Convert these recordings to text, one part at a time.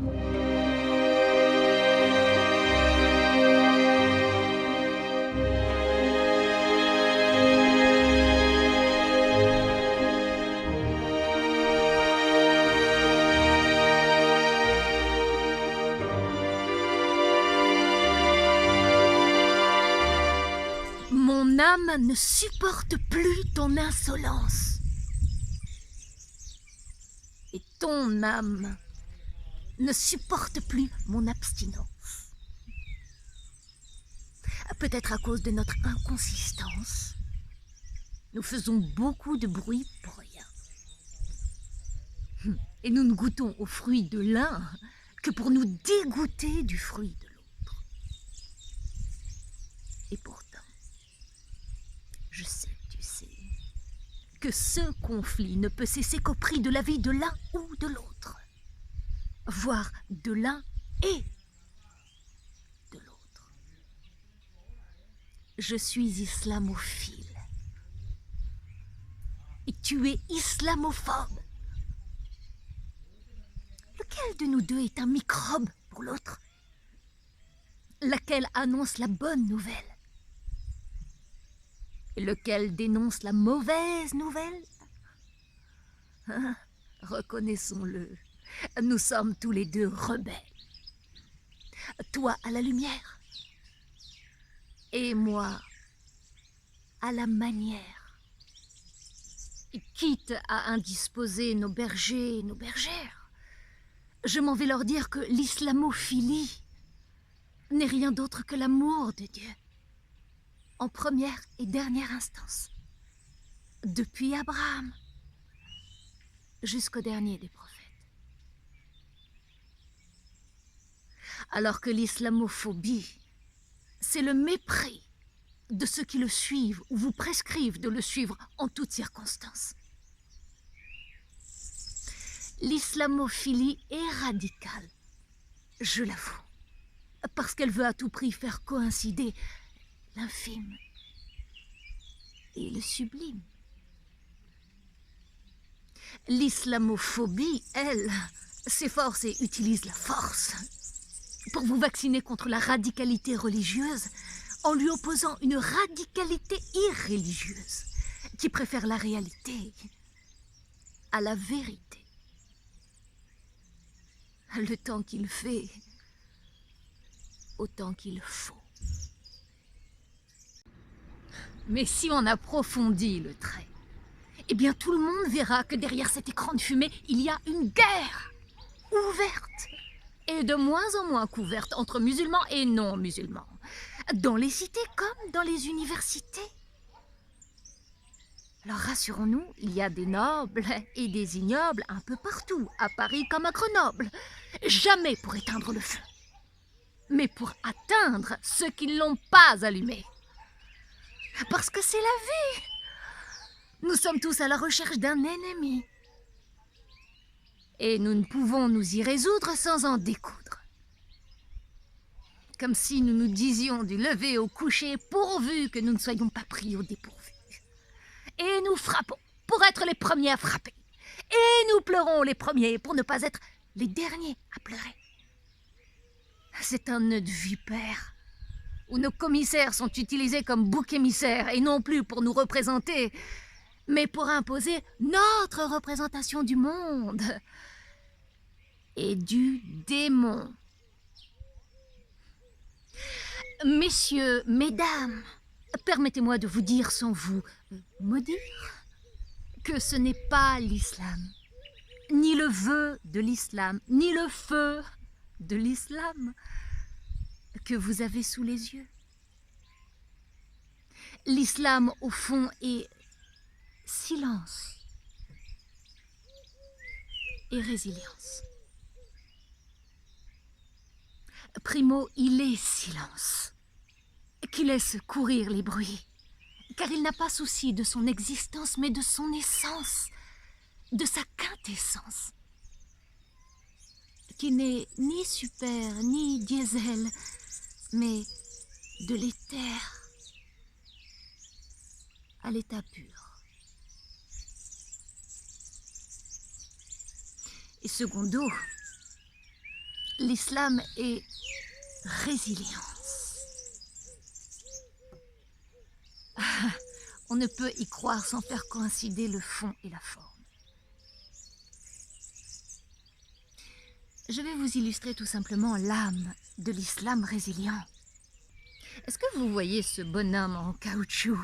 Mon âme ne supporte plus ton insolence. Et ton âme ne supporte plus mon abstinence. Peut-être à cause de notre inconsistance. Nous faisons beaucoup de bruit pour rien. Et nous ne goûtons au fruit de l'un que pour nous dégoûter du fruit de l'autre. Et pourtant, je sais, tu sais, que ce conflit ne peut cesser qu'au prix de la vie de l'un ou de l'autre, voire de l'un et de l'autre. Je suis islamophile. Et tu es islamophobe. Lequel de nous deux est un microbe pour l'autre? Laquelle annonce la bonne nouvelle? Et lequel dénonce la mauvaise nouvelle? Hein? Reconnaissons-le, nous sommes tous les deux rebelles. Toi à la lumière, et moi à la manière. Et quitte à indisposer nos bergers et nos bergères, je m'en vais leur dire que l'islamophilie n'est rien d'autre que l'amour de Dieu, en première et dernière instance, depuis Abraham jusqu'au dernier des prophètes. Alors que l'islamophobie, c'est le mépris de ceux qui le suivent ou vous prescrivent de le suivre en toutes circonstances. L'islamophilie est radicale, je l'avoue, parce qu'elle veut à tout prix faire coïncider l'infime et le sublime. L'islamophobie, elle, s'efforce et utilise la force pour vous vacciner contre la radicalité religieuse en lui opposant une radicalité irreligieuse qui préfère la réalité à la vérité. Le temps qu'il fait, autant qu'il faut. Mais si on approfondit le trait, eh bien tout le monde verra que derrière cet écran de fumée, il y a une guerre ouverte et de moins en moins couverte entre musulmans et non-musulmans, dans les cités comme dans les universités. Alors rassurons-nous, il y a des nobles et des ignobles un peu partout, à Paris comme à Grenoble. Jamais pour éteindre le feu, mais pour atteindre ceux qui ne l'ont pas allumé. Parce que c'est la vie. Nous sommes tous à la recherche d'un ennemi. Et nous ne pouvons nous y résoudre sans en découdre. Comme si nous nous disions du lever au coucher pourvu que nous ne soyons pas pris au dépourvu. Et nous frappons pour être les premiers à frapper. Et nous pleurons les premiers pour ne pas être les derniers à pleurer. C'est un nœud de vipère où nos commissaires sont utilisés comme boucs émissaires et non plus pour nous représenter, mais pour imposer notre représentation du monde et du démon. Messieurs, mesdames, permettez-moi de vous dire sans vous maudire que ce n'est pas l'islam, ni le vœu de l'islam, ni le feu de l'islam que vous avez sous les yeux. L'islam, au fond, est silence et résilience. Primo, il est silence, qui laisse courir les bruits, car il n'a pas souci de son existence, mais de son essence, de sa quintessence, qui n'est ni super, ni diesel, mais de l'éther à l'état pur. Et secondo, L'islam est résilience. On ne peut y croire sans faire coïncider le fond et la forme. Je vais vous illustrer tout simplement l'âme de l'islam résilient. Est-ce que vous voyez ce bonhomme en caoutchouc?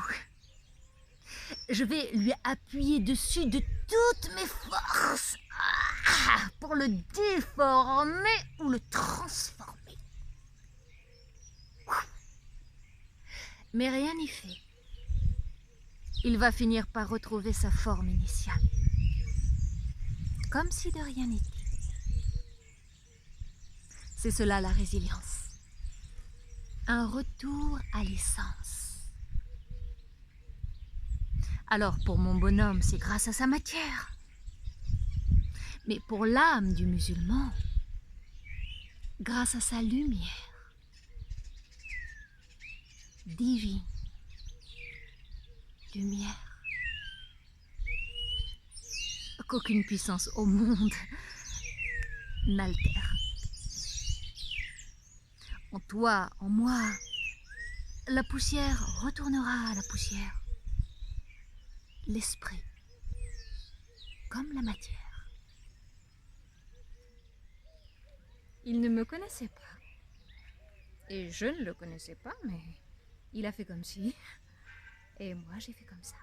Je vais lui appuyer dessus de toutes mes forces pour le déformer ou le transformer. Mais rien n'y fait. Il va finir par retrouver sa forme initiale. Comme si de rien n'était. C'est cela la résilience. Un retour à l'essence. Alors pour mon bonhomme, c'est grâce à sa matière. Mais pour l'âme du musulman, grâce à sa lumière divine. Lumière. Qu'aucune puissance au monde n'altère. En toi, en moi, la poussière retournera à la poussière. L'esprit, comme la matière. Il ne me connaissait pas. Et je ne le connaissais pas, mais il a fait comme si. Et moi, j'ai fait comme ça.